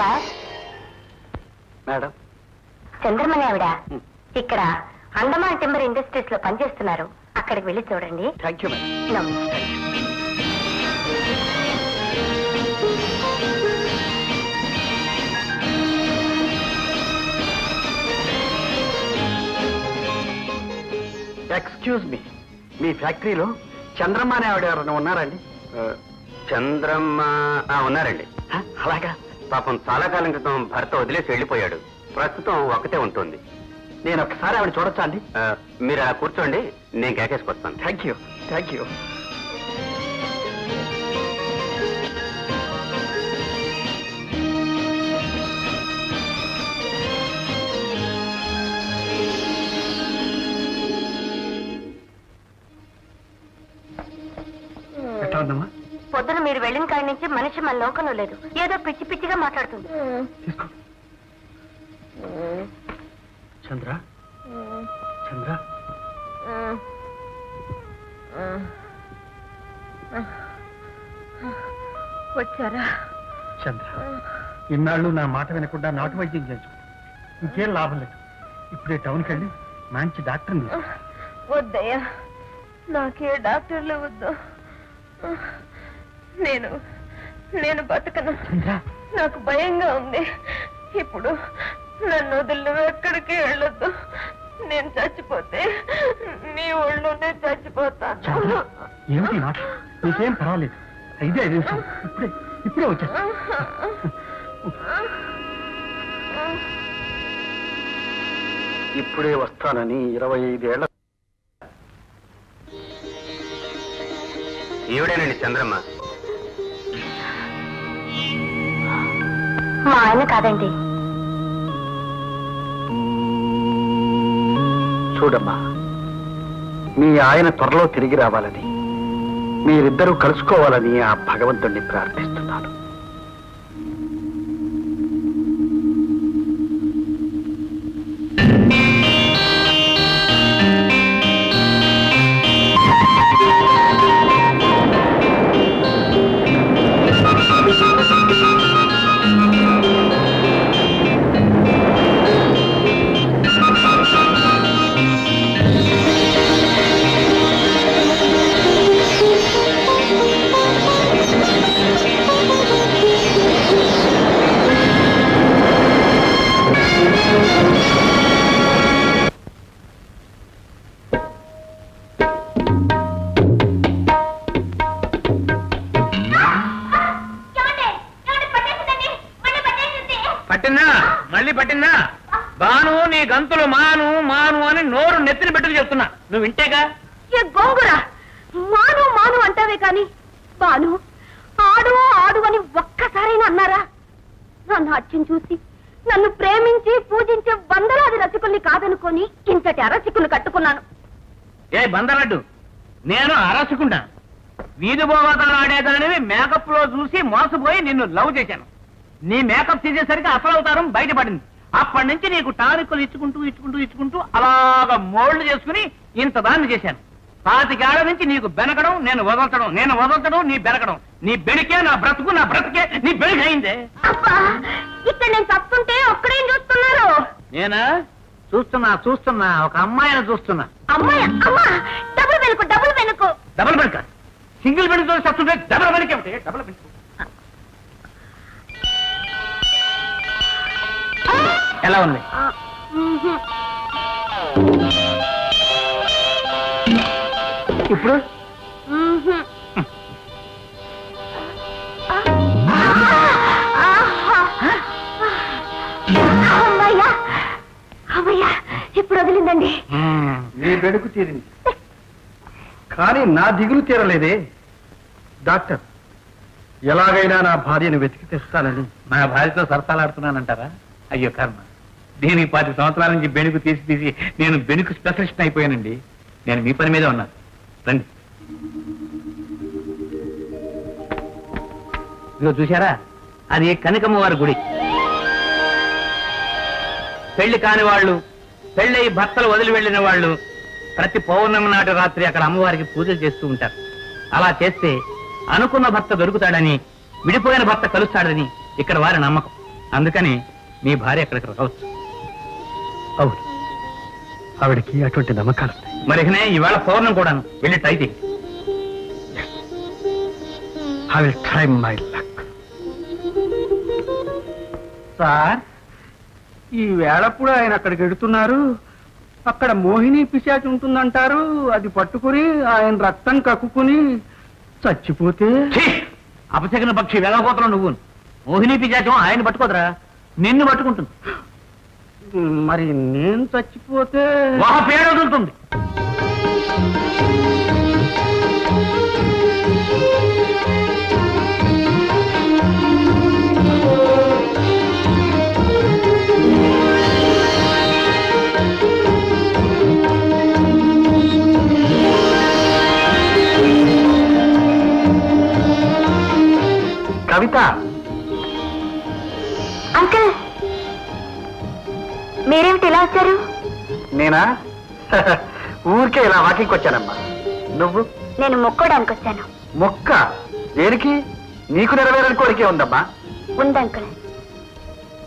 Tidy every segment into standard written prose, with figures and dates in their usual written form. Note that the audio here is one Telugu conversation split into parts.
సార్ మేడం, చంద్రమణి ఆవిడ ఇక్కడ అండమాన్ టింబర్ ఇండస్ట్రీస్ లో పనిచేస్తున్నారు. అక్కడికి వెళ్ళి చూడండి. Thank you madam. Excuse me ఫ్యాక్టరీలో చంద్రమ్మ అనే ఆవిడ ఎవరైనా ఉన్నారండి? చంద్రమ్మ ఉన్నారండి. అలాగా? పాపం చాలా కాలం క్రితం భర్త వదిలేసి వెళ్ళిపోయాడు. ప్రస్తుతం ఒక్కతే ఉంటుంది. నేను ఒకసారి ఆవిడ చూడొచ్చా అండి? మీరు అలా కూర్చోండి, నేను కేకేసుకొస్తాను. Thank you. Thank you. పొద్దున మీరు వెళ్ళిన కాడి నుంచి మనిషి మన లోకంలో లేదు. ఏదో పిచ్చి పిచ్చిగా మాట్లాడుతుంది. చంద్ర, చంద్ర, వచ్చారా? చంద్ర, ఇన్నాళ్ళు నా మాట వినకుండా నాటు వైద్యం చేసు. ఇంకేం లాభం లేదు. ఇప్పుడే టౌన్కి వెళ్ళి మంచి డాక్టర్ని. వద్దయ్యా, నాకే డాక్టర్లు వద్దు. నేను బతకను. నాకు భయంగా ఉంది. ఇప్పుడు నన్ను వదిలి ఎక్కడికి వెళ్ళొద్దు. నేను చచ్చిపోతే నీ ఒళ్ళోనే చచ్చిపోతాను. ఏమిటి మాట? నీకేం పర్వాలేదు. 5 నిమిషాలు. ఇప్పుడే వచ్చా. ఇప్పుడే వస్తానని 25 ఏళ్ల. ఈవిడేనండి చంద్రమ్మ. మా ఆయన కాదండి. చూడమ్మా, మీ ఆయన త్వరలో తిరిగి రావాలని, మీరిద్దరూ కలుసుకోవాలని ఆ భగవంతుణ్ణి ప్రార్థిస్తున్నాను. పట్టిందా? బాను, నీ గంతులు మాను మాను అని నోరు నెత్తిని పెట్టుకు చెప్తున్నా. నువ్వు వింటేగా? గోంగురా, మాను మాను అంటావే కాని బాను ఆడు ఆడు అని ఒక్కసారైనా అన్నారా? నా నాట్యం చూసి నన్ను ప్రేమించి పూజించే వందలాది రసికుల్ని కాదనుకొని ఇంతటి అరసికులు కట్టుకున్నాను. ఏ బందలడ్డు, నేను అరసుకుంటా. వీధి బోగతాలు ఆడేదానివి మేకప్ లో చూసి మోసపోయి నిన్ను లవ్ చేశాను. నీ మేకప్ తీసేసరికి అసలు అవతారం బయటపడింది. అప్పటి నుంచి నీకు టానిక్కులు ఇచ్చుకుంటూ అలాగా మోల్డ్ చేసుకుని ఇంత దాన్ని చేశాను. 25 ఏళ్ల నుంచి నీకు బెనకడం, నేను వదలటం, నీ బెనకడం. నీ బెడికే నా బ్రతుకే నీ బెడికైందే. ఇక్కడ నేను తప్పుంటే ఒక్కడేం చూస్తున్నారు? నేనా చూస్తున్నా ఒక అమ్మాయిని చూస్తున్నా. అమ్మాయి? అమ్మా, డబుల్ వెనుక సింగిల్ బెనుతో చస్తుంటే డబుల్ వెనుకే. డబుల్ వెనుక ఎలా ఉంది? ఇప్పుడు ఇప్పుడు వదిలిందండి. నీ బెడుకు తీరింది, కానీ నా దిగులు తీరలేదే. డాక్టర్, ఎలాగైనా నా భార్యను వెతికి తెస్తానని. నా భార్యతో సరసాలాడుతున్నానంటారా? అయ్యో కర్మ, దీనికి 10 సంవత్సరాల నుంచి బెణుకు తీసి నేను బెణుకు స్పెషలిస్ట్ అయిపోయానండి. నేను మీ పని మీదే ఉన్నాను. రండి. ఇదిగో చూశారా, అది కనకమ్మ వారి గుడి. పెళ్లి కాని వాళ్ళు, పెళ్ళయి భర్తలు వదిలి వెళ్ళిన వాళ్ళు ప్రతి పౌర్ణమి నాటి రాత్రి అక్కడ అమ్మవారికి పూజలు చేస్తూ ఉంటారు. అలా చేస్తే అనుకున్న భర్త దొరుకుతాడని, విడిపోయిన భర్త కలుస్తాడని ఇక్కడ వారి నమ్మకం. అందుకని మీ భార్య ఎక్కడికి రావచ్చు. అవును, ఆవిడకి అటువంటి నమ్మకాలు. మరికనే ఈవేళ పౌర్ణం కూడాను వెళ్ళి ట్రై చేయి. I will try my luck. Sir, ఈ వేళప్పుడు ఆయన అక్కడికి వెడుతున్నారు. అక్కడ మోహిని పిశాచి ఉంటుందంటారు. అది పట్టుకుని ఆయన రక్తం కక్కుని చచ్చిపోతే అపశకన పక్షి వేగపోతున్నావు నువ్వు. మోహిని పిశాచం ఆయన పట్టుకోదరా, నిన్ను పట్టుకుంటుంది. మరి నేను చచ్చిపోతే ఒక పేరు వదులుతుంది. కవిత, అంకుల్, మీరేమిటి ఇలా వచ్చారు? నేనా? ఊరికే ఇలా వాకింగ్కి వచ్చానమ్మా. నువ్వు? నేను మొక్కోడానికి వచ్చాను. మొక్క దేనికి? నీకు నెరవేరని కోరికే ఉందమ్మా. ఉంది అంకుల్.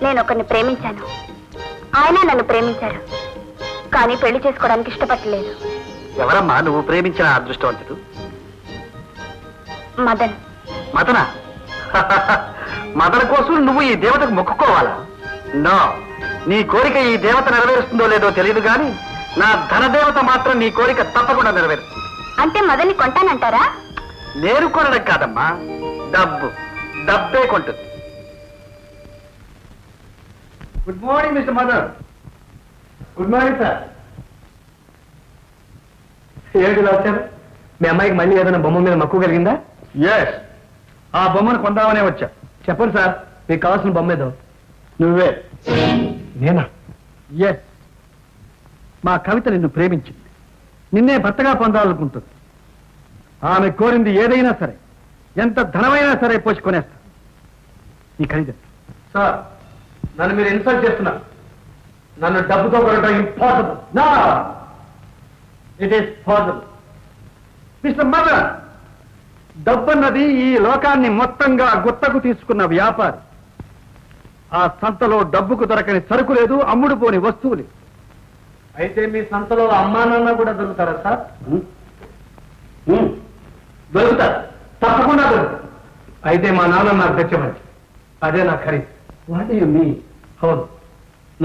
నేను ఒకరిని ప్రేమించాను, ఆయన నన్ను ప్రేమించారు. కానీ పెళ్లి చేసుకోవడానికి ఇష్టపడలేదు. ఎవరమ్మా నువ్వు ప్రేమించిన అదృష్టవంతుడు? మదన్. మదన? మదన కోసం నువ్వు ఈ దేవతకు మొక్కుకోవాలా? నో, నీ కోరిక ఈ దేవత నెరవేరుస్తుందో లేదో తెలియదు కానీ నా ధనదేవత మాత్రం నీ కోరిక తప్పకుండా నెరవేరుస్తుంది. అంటే మదన్ని కొంటానంటారా? నేను కొనడం కాదమ్మా, డబ్బే కొంటుంది. Good morning mister mother. Good morning sir. ఏమిటి ఇలా వచ్చారు? మీ అమ్మాయికి మళ్ళీ ఏదైనా బొమ్మ మీద మక్కువ కలిగిందా? ఎస్, ఆ బొమ్మను కొందామనే వచ్చా. చెప్పండి సార్, మీకు కావాల్సిన బొమ్మ ఏదో. నువ్వే. నేనా? ఎస్. మా కవిత నిన్ను ప్రేమించింది, నిన్నే భర్తగా పొందాలనుకుంటుంది. ఆమె కోరింది ఏదైనా సరే, ఎంత ధనమైనా సరే పోసుకొనేస్తా. నీ ఖరీదు. సార్, నన్ను మీరు ఇన్సల్ట్ చేస్తున్నారు. నన్ను డబ్బుతో కొనడం impossible. No it is possible. Mister mother, డబ్బన్నది ఈ లోకాన్ని మొత్తంగా గుత్తకు తీసుకున్న వ్యాపారి. ఆ సంతలో డబ్బుకు దొరకని సరుకు లేదు, అమ్ముడు పోని వస్తువు లేదు. అయితే మీ సంతలో అమ్మా నాన్న కూడా దొరుకుతారా సార్? దొరుకుతారు, తప్పకుండా దొరుకుతారు. అయితే మా నాన్న నాకు తెచ్చమండి, అదే నా ఖరీదు. What you mean? అవును,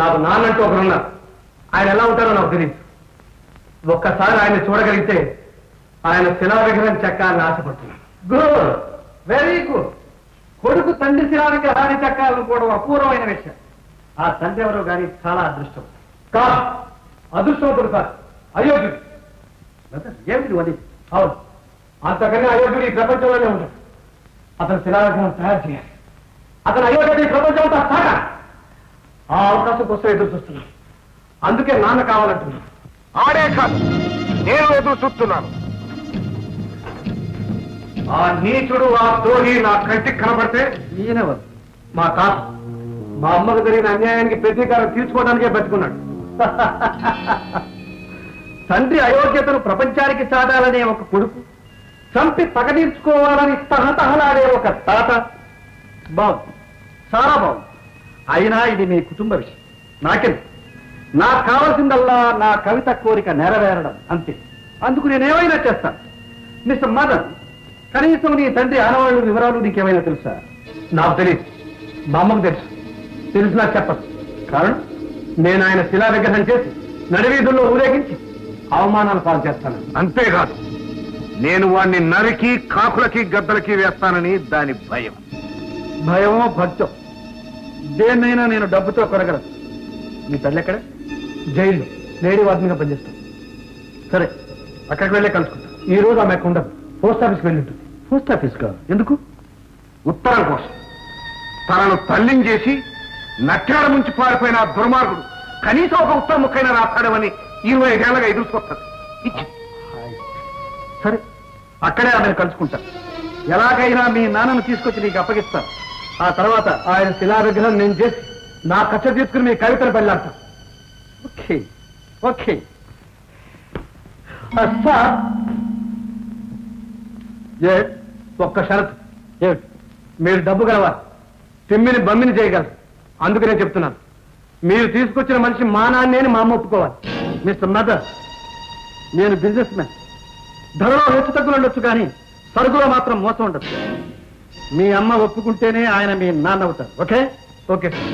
నాకు నాన్నంటూ ఒకరున్నారు. ఆయన ఎలా ఉంటారో నాకు తెలియదు. ఒక్కసారి ఆయన చూడగలిగితే ఆయన శిలా విగ్రహం చెక్కాలని ఆశపడుతున్నాను. Good, very good. కొడుకు తండ్రి శిలా విగ్రహాన్ని చెక్కాలను కూడా అపూర్వమైన విషయం. ఆ తండ్రి ఎవరో కానీ చాలా అదృష్టం కాదు, అదృష్టవంతుడు కాదు, అయోగ్యుడు. ఏమిటి అది? అవును, అంతకన్నా అయోగ్యుడు ఈ ప్రపంచంలోనే ఉంటాడు. అతను శిలా విగ్రహం తయారు చేయాలి. అతను అయోగ్యుడు ఈ ప్రపంచం అంతా సాగా. ఆ అవకాశం కోసం ఎదురు చూస్తున్నాను. అందుకే నాన్న కావాలంటున్నాను. ఆడే కాదు, నేను ఎదురు చూస్తున్నాను. ఆ నీచుడు, ఆ ద్రోహి నా కంటికి కనబడితే ఈయనెవరు? మా తాత. మా అమ్మకు జరిగిన అన్యాయానికి ప్రతీకారం తీర్చుకోవడానికే బతుకున్నాడు. తండ్రి అయోగ్యతను ప్రపంచానికి చాటాలనే ఒక కొడుకు, చంపి పగ తీర్చుకోవాలని తహతహలాడే ఒక తాత. బాగుంది, చాలా బాగుంది. అయినా ఇది మీ కుటుంబ విషయం, నాకెందుకు? నాకు కావాల్సిందల్లా నా కవిత కోరిక నెరవేరడం అంతే. అందుకు నేనేమైనా చేస్తాను. మిస్టర్ మదన్, కనీసం నీ తండ్రి ఆనవాళ్ళు వివరాలు నీకేమైనా తెలుసా? నాకు తెలియదు, మా అమ్మకు తెలుసు. తెలిసినా చెప్పదు. కారణం, నేను ఆయన శిలా విగ్రహం చేసి నడివీధుల్లో ఊరేగించి అవమానాలు పాలు చేస్తాను. అంతేకాదు, నేను వాణ్ణి నరికి కాకులకి గద్దలకి వేస్తానని దాని భయం. భయమో భక్తో దేన్నైనా నేను డబ్బుతో కొనగలను. మీ తల్లి ఎక్కడ? జైల్లో లేడీ వార్డెన్గా పనిచేస్తాను. సరే, అక్కడికి వెళ్ళే కలుసుకుంటాను. ఈ రోజు ఆమె ఉండదు, పోస్ట్ ఆఫీస్కి వెళ్ళి ఉంటుంది. పోస్ట్ ఆఫీస్ కాదు, ఎందుకు? ఉత్తరం కోసం. తనను తల్లిని చేసి నట్టాడ ముంచి పారిపోయిన ఆ దుర్మార్గుడు కనీసం ఒక ఉత్తరం ముక్కైనా రాస్తాడమని 25 ఏళ్ళగా ఎదుర్కొస్తాడు. సరే, అక్కడే ఆమెను కలుసుకుంటాను. ఎలాగైనా మీ నాన్నను తీసుకొచ్చి నీకు అప్పగిస్తాను. ఆ తర్వాత ఆయన శిలా విగ్రహం నేను చేసి నా కచ్చ తీసుకుని మీ కవితను పెళ్ళాడతాను. Okay okay. ఒక్క షరతు. ఏమిటి? మీరు డబ్బు గలవా? తిమ్మిని బమ్మిని చేయగలరు. అందుకనే చెప్తున్నాను, మీరు తీసుకొచ్చిన మనిషి మా నాన్నేని మా అమ్మ ఒప్పుకోవాలి. మిస్టర్ మదర్, నేను బిజినెస్ మ్యాన్. ధరలో హెచ్చు తగ్గులు ఉండొచ్చు కానీ సరుకులో మాత్రం మోసం ఉండదు. మీ అమ్మ ఒప్పుకుంటేనే ఆయన మీ నాన్న అవుతారు. ఓకే? Okay sir.